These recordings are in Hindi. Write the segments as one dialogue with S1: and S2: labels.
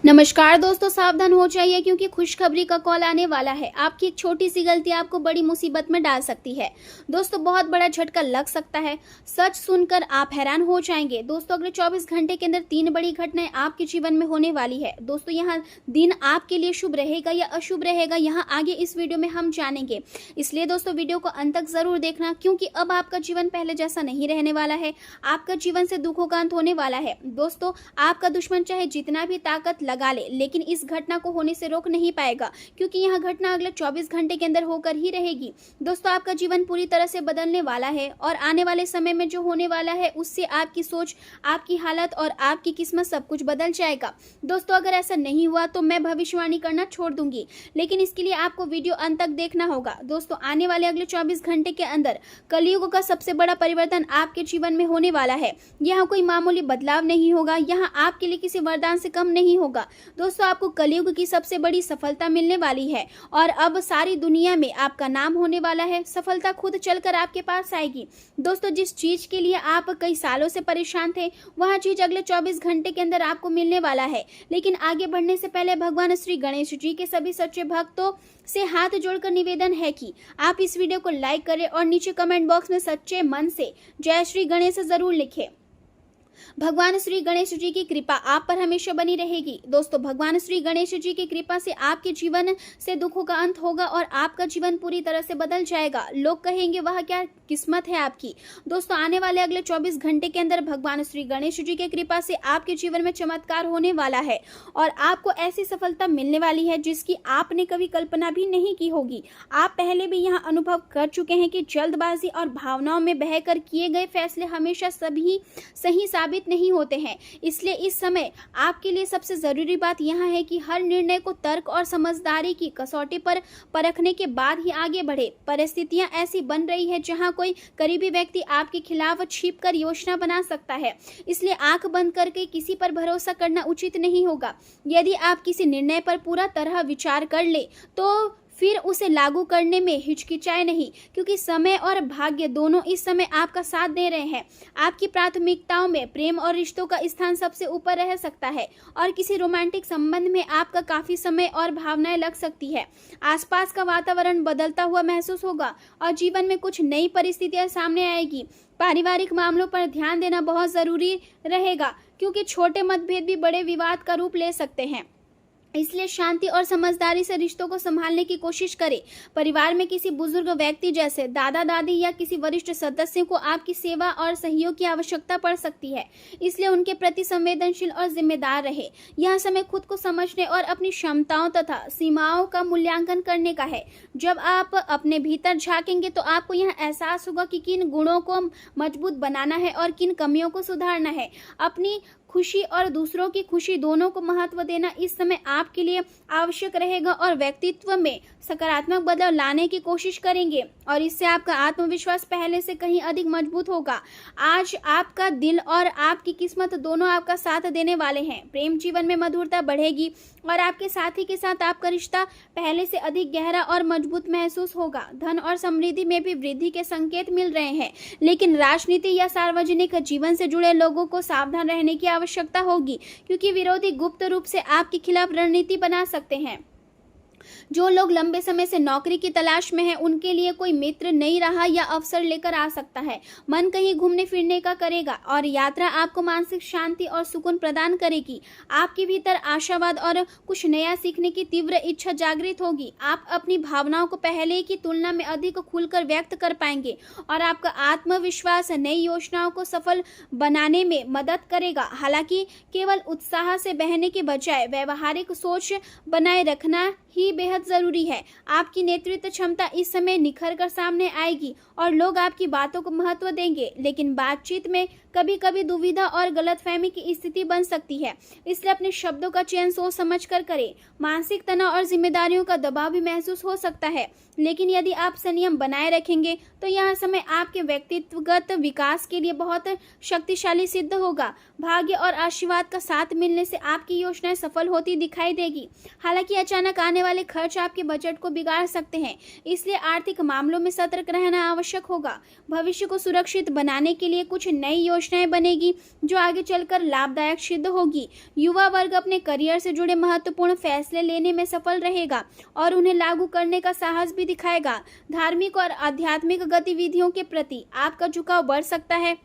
S1: नमस्कार दोस्तों, सावधान हो जाइए क्योंकि खुशखबरी का कॉल आने वाला है। आपकी एक छोटी सी गलती आपको बड़ी मुसीबत में डाल सकती है। दोस्तों, बहुत बड़ा झटका लग सकता है। सच सुनकर आप हैरान हो जाएंगे। दोस्तों, अगले 24 घंटे के अंदर 3 बड़ी घटनाएं आपके जीवन में होने वाली है। दोस्तों, यहाँ दिन आपके लिए शुभ रहेगा या अशुभ रहेगा, यहाँ आगे इस वीडियो में हम जानेंगे। इसलिए दोस्तों, वीडियो को अंत तक जरूर देखना क्योंकि अब आपका जीवन पहले जैसा नहीं रहने वाला है। आपका जीवन से दुखों का अंत होने वाला है। दोस्तों, आपका दुश्मन चाहे जितना भी ताकत लगा ले, लेकिन इस घटना को होने से रोक नहीं पाएगा क्योंकि यह घटना अगले 24 घंटे के अंदर होकर ही रहेगी। दोस्तों, आपका जीवन पूरी तरह से बदलने वाला है और आने वाले समय में जो होने वाला है उससे आपकी सोच, आपकी हालत और आपकी किस्मत सब कुछ बदल जाएगा। दोस्तों, अगर ऐसा नहीं हुआ तो मैं भविष्यवाणी करना छोड़ दूंगी, लेकिन इसके लिए आपको वीडियो अंत तक देखना होगा। दोस्तों, आने वाले अगले 24 घंटे के अंदर कलयुग का सबसे बड़ा परिवर्तन आपके जीवन में होने वाला है। यहाँ कोई मामूली बदलाव नहीं होगा, यहाँ आपके लिए किसी वरदान से कम नहीं होगा। दोस्तों, आपको कलयुग की सबसे बड़ी सफलता मिलने वाली है और अब सारी दुनिया में आपका नाम होने वाला है। सफलता खुद चलकर आपके पास आएगी। दोस्तों, जिस चीज के लिए आप कई सालों से परेशान थे, वह चीज अगले 24 घंटे के अंदर आपको मिलने वाला है। लेकिन आगे बढ़ने से पहले भगवान श्री गणेश जी के सभी सच्चे भक्तों से हाथ जोड़कर निवेदन है कि आप इस वीडियो को लाइक करें और नीचे कमेंट बॉक्स में सच्चे मन से जय श्री गणेश जरूर लिखें। भगवान श्री गणेश जी की कृपा आप पर हमेशा बनी रहेगी। दोस्तों, भगवान श्री गणेश जी की कृपा से आपके जीवन से दुखों का अंत होगा और आपका जीवन पूरी तरह से बदल जाएगा। लोग कहेंगे वह क्या किस्मत है आपकी। दोस्तों, आने वाले अगले 24 घंटे के अंदर भगवान श्री गणेश जी की कृपा से आपके जीवन में चमत्कार होने वाला है और आपको ऐसी सफलता मिलने वाली है जिसकी आपने कभी कल्पना भी नहीं की होगी। आप पहले भी यहाँ अनुभव कर चुके हैं कि जल्दबाजी और भावनाओं में बहकर किए गए फैसले हमेशा सभी सही साबित नहीं होते हैं। इसलिए इस समय आपके लिए सबसे जरूरी बात यह है कि हर निर्णय को तर्क और समझदारी की कसौटी पर परखने के बाद ही आगे बढ़े। परिस्थितियां ऐसी बन रही है जहां कोई करीबी व्यक्ति आपके खिलाफ छिपकर योजना बना सकता है। इसलिए आंख बंद करके किसी पर भरोसा करना उचित नहीं होगा। यदि आप किसी निर्णय पर पूरा तरह विचार कर ले तो फिर उसे लागू करने में हिचकिचाए नहीं, क्योंकि समय और भाग्य दोनों इस समय आपका साथ दे रहे हैं। आपकी प्राथमिकताओं में प्रेम और रिश्तों का स्थान सबसे ऊपर रह सकता है और किसी रोमांटिक संबंध में आपका काफी समय और भावनाएं लग सकती है। आसपास का वातावरण बदलता हुआ महसूस होगा और जीवन में कुछ नई परिस्थितियां सामने आएगी। पारिवारिक मामलों पर ध्यान देना बहुत जरूरी रहेगा क्योंकि छोटे मतभेद भी बड़े विवाद का रूप ले सकते हैं। इसलिए शांति और समझदारी से रिश्तों को संभालने की कोशिश करें। परिवार में किसी बुजुर्ग व्यक्ति जैसे दादा दादी या किसी वरिष्ठ सदस्य को आपकी सेवा और सहयोग की आवश्यकता पड़ सकती है। इसलिए उनके प्रति संवेदनशील और जिम्मेदार रहे। यह समय खुद को समझने और अपनी क्षमताओं तथा सीमाओं का मूल्यांकन करने का है। जब आप अपने भीतर झांकेंगे तो आपको यह एहसास होगा कि किन गुणों को मजबूत बनाना है और किन कमियों को सुधारना है। अपनी खुशी और दूसरों की खुशी दोनों को महत्व देना इस समय आपके लिए आवश्यक रहेगा और व्यक्तित्व में सकारात्मक बदलाव लाने की कोशिश करेंगे और इससे आपका आत्मविश्वास पहले से कहीं अधिक मजबूत होगा। आज आपका दिल और आपकी किस्मत दोनों आपका साथ देने वाले हैं। प्रेम जीवन में मधुरता बढ़ेगी और आपके साथी के साथ आपका रिश्ता पहले से अधिक गहरा और मजबूत महसूस होगा। धन और समृद्धि में भी वृद्धि के संकेत मिल रहे हैं, लेकिन राजनीति या सार्वजनिक जीवन से जुड़े लोगों को सावधान रहने की आवश्यकता होगी क्योंकि विरोधी गुप्त रूप से आपके खिलाफ रणनीति बना सकते हैं। जो लोग लंबे समय से नौकरी की तलाश में हैं, उनके लिए कोई मित्र नई राह या अवसर लेकर आ सकता है। मन कहीं घूमने फिरने का करेगा और यात्रा आपको मानसिक शांति और सुकून प्रदान करेगी। आपके भीतर आशावाद और कुछ नया सीखने की तीव्र इच्छा जागृत होगी। आप अपनी भावनाओं को पहले की तुलना में अधिक खुलकर व्यक्त कर पाएंगे और आपका आत्मविश्वास नई योजनाओं को सफल बनाने में मदद करेगा। हालांकि केवल उत्साह से बहने के बजाय व्यवहारिक सोच बनाए रखना ही बेहद जरूरी है। आपकी नेतृत्व क्षमता इस समय निखर कर सामने आएगी और लोग आपकी बातों को महत्व देंगे, लेकिन बातचीत में कभी कभी दुविधा और गलतफहमी की स्थिति बन सकती है। इसलिए अपने शब्दों का चयन सोच समझ कर करें। मानसिक तनाव और जिम्मेदारियों का दबाव भी महसूस हो सकता है, लेकिन यदि आप संयम बनाए रखेंगे तो यह समय आपके व्यक्तित्वगत विकास के लिए बहुत शक्तिशाली सिद्ध होगा। भाग्य और आशीर्वाद का साथ मिलने से आपकी योजनाएं सफल होती दिखाई देगी। हालांकि अचानक आने वाले खर्च आपके बजट को बिगाड़ सकते हैं, इसलिए आर्थिक मामलों में सतर्क रहना आवश्यक होगा। भविष्य को सुरक्षित बनाने के लिए कुछ नई योजनाएं बनेगी जो आगे चलकर लाभदायक सिद्ध होगी। युवा वर्ग अपने करियर से जुड़े महत्वपूर्ण फैसले लेने में सफल रहेगा और उन्हें लागू करने का साहस भी दिखाएगा। धार्मिक और आध्यात्मिक गतिविधियों के प्रति आपका झुकाव बढ़ सकता है,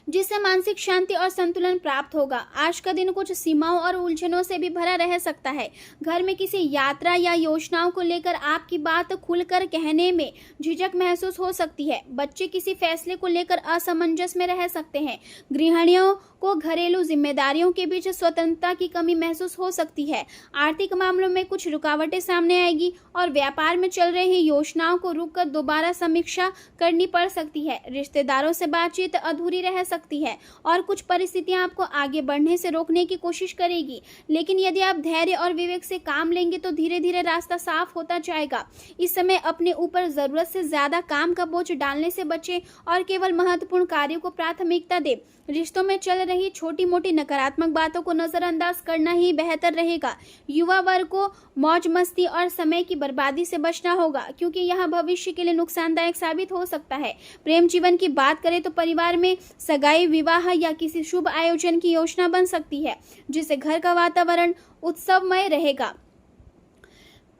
S1: जिससे मानसिक शांति और संतुलन प्राप्त होगा। आज का दिन कुछ सीमाओं और उलझनों से भी भरा रह सकता है। घर में किसी यात्रा या योजनाओं को लेकर आपकी बात खुलकर कहने में झिझक महसूस हो सकती है। बच्चे किसी फैसले को लेकर असमंजस में रह सकते हैं। गृहिणियों को घरेलू जिम्मेदारियों के बीच स्वतंत्रता की कमी महसूस हो सकती है। आर्थिक मामलों में कुछ रुकावटें सामने आएगी और व्यापार में चल रही योजनाओं को रोककर दोबारा समीक्षा करनी पड़ सकती है। रिश्तेदारों से बातचीत अधूरी रह सकती है और कुछ परिस्थितियां आपको आगे बढ़ने से रोकने की कोशिश करेगी, लेकिन यदि आप धैर्य और विवेक से काम लेंगे तो धीरे धीरे रास्ता साफ होता जाएगा। इस समय अपने ऊपर जरूरत से ज्यादा काम का बोझ डालने से बचें और केवल महत्वपूर्ण कार्यों को प्राथमिकता दें। रिश्तों में चल रही छोटी मोटी नकारात्मक बातों को नजरअंदाज करना ही बेहतर रहेगा। युवा वर्ग को मौज मस्ती और समय की बर्बादी से बचना होगा, क्योंकि यह भविष्य के लिए नुकसानदायक साबित हो सकता है। प्रेम जीवन की बात करें तो परिवार में सगाई, विवाह या किसी शुभ आयोजन की योजना बन सकती है, जिससे घर का वातावरण उत्सवमय रहेगा।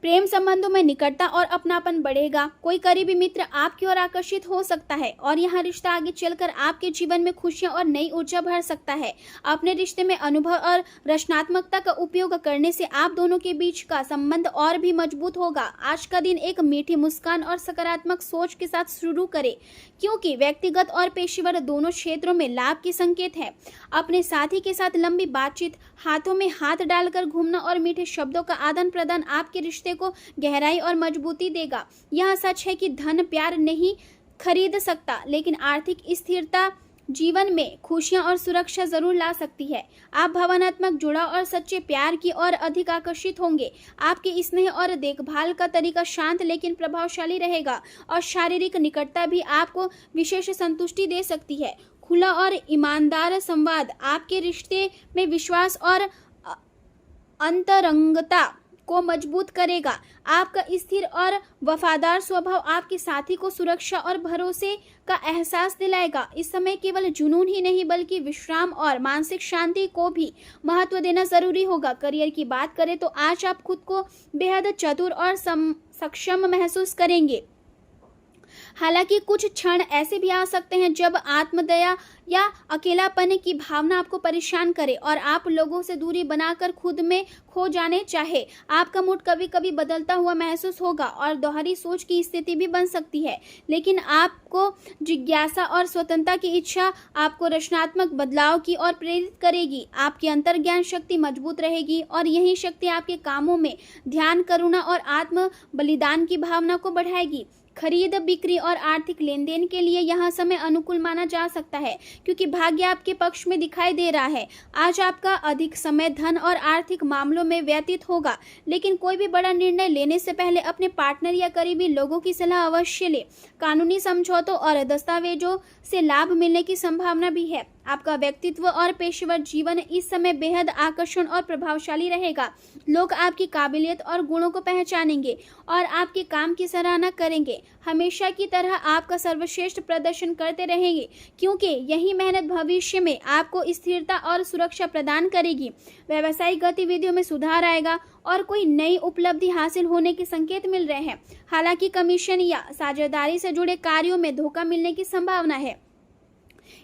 S1: प्रेम संबंधों में निकटता और अपनापन बढ़ेगा। कोई करीबी मित्र आपकी ओर आकर्षित हो सकता है और यह रिश्ता आगे चलकर आपके जीवन में खुशियां और नई ऊर्जा भर सकता है। अपने रिश्ते में अनुभव और रचनात्मकता का उपयोग करने से आप दोनों के बीच का संबंध और भी मजबूत होगा। आज का दिन एक मीठी मुस्कान और सकारात्मक सोच के साथ शुरू करें, क्योंकि व्यक्तिगत और पेशेवर दोनों क्षेत्रों में लाभ के संकेत है। अपने साथी के साथ लंबी बातचीत, हाथों में हाथ डालकर घूमना और मीठे शब्दों का आदान प्रदान आपके रिश्ते को गहराई और मजबूती देगा। यह सच है कि धन प्यार नहीं खरीद सकता, लेकिन आर्थिक स्थिरता जीवन में खुशियां और सुरक्षा जरूर ला सकती है। आप भावनात्मक जुड़ाव और सच्चे प्यार की ओर अधिक आकर्षित होंगे। आपके स्नेह और देखभाल का तरीका शांत लेकिन प्रभावशाली रहेगा और शारीरिक निकटता भी आपको विशेष संतुष्टि दे सकती है। खुला और ईमानदार संवाद आपके रिश्ते में विश्वास और अंतरंगता को मजबूत करेगा। आपका स्थिर और वफादार स्वभाव आपके साथी को सुरक्षा और भरोसे का एहसास दिलाएगा। इस समय केवल जुनून ही नहीं बल्कि विश्राम और मानसिक शांति को भी महत्व देना जरूरी होगा। करियर की बात करें तो आज आप खुद को बेहद चतुर और सक्षम महसूस करेंगे। हालांकि कुछ क्षण ऐसे भी आ सकते हैं जब आत्मदया या अकेलापन की भावना आपको परेशान करे और आप लोगों से दूरी बनाकर खुद में खो जाने चाहे। आपका मूड कभी कभी बदलता हुआ महसूस होगा और दोहरी सोच की स्थिति भी बन सकती है, लेकिन आपको जिज्ञासा और स्वतंत्रता की इच्छा आपको रचनात्मक बदलाव की ओर प्रेरित करेगी। आपकी अंतर्ज्ञान शक्ति मजबूत रहेगी और यही शक्ति आपके कामों में ध्यान, करुणा और आत्म बलिदान की भावना को बढ़ाएगी। खरीद, बिक्री और आर्थिक लेन देन के लिए यह समय अनुकूल माना जा सकता है, क्योंकि भाग्य आपके पक्ष में दिखाई दे रहा है। आज आपका अधिक समय धन और आर्थिक मामलों में व्यतीत होगा, लेकिन कोई भी बड़ा निर्णय लेने से पहले अपने पार्टनर या करीबी लोगों की सलाह अवश्य ले। कानूनी समझौतों और दस्तावेजों से लाभ मिलने की संभावना भी है। आपका व्यक्तित्व और पेशेवर जीवन इस समय बेहद आकर्षण और प्रभावशाली रहेगा। लोग आपकी काबिलियत और गुणों को पहचानेंगे और आपके काम की सराहना करेंगे। हमेशा की तरह आपका सर्वश्रेष्ठ प्रदर्शन करते रहेंगे, क्योंकि यही मेहनत भविष्य में आपको स्थिरता और सुरक्षा प्रदान करेगी। व्यावसायिक गतिविधियों में सुधार आएगा और कोई नई उपलब्धि हासिल होने के संकेत मिल रहे हैं। हालांकि कमीशन या साझेदारी से जुड़े कार्यों में धोखा मिलने की संभावना है,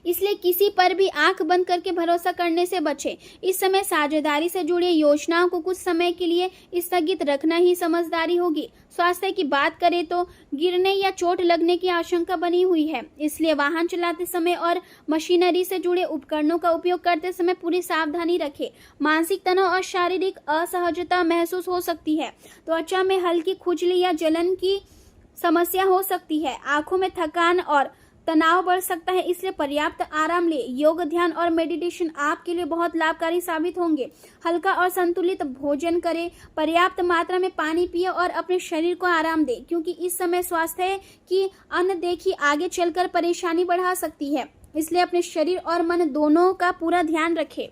S1: इसलिए किसी पर भी आंख बंद करके भरोसा करने से बचें। इस समय साझेदारी से जुड़ी योजनाओं को कुछ समय के लिए स्थगित रखना ही समझदारी होगी। स्वास्थ्य की बात करें तो गिरने या चोट लगने की आशंका बनी हुई है, इसलिए वाहन चलाते समय और मशीनरी से जुड़े उपकरणों का उपयोग करते समय पूरी सावधानी रखें। मानसिक तनाव और शारीरिक असहजता महसूस हो सकती है। त्वचा में हल्की खुजली या जलन की समस्या हो सकती है। आंखों में थकान और तनाव बढ़ सकता है, इसलिए पर्याप्त आराम ले। योग, ध्यान और मेडिटेशन आपके लिए बहुत लाभकारी साबित होंगे। हल्का और संतुलित भोजन करें, पर्याप्त मात्रा में पानी पिए और अपने शरीर को आराम दें, क्योंकि इस समय स्वास्थ्य की अनदेखी आगे चलकर परेशानी बढ़ा सकती है। इसलिए अपने शरीर और मन दोनों का पूरा ध्यान रखें।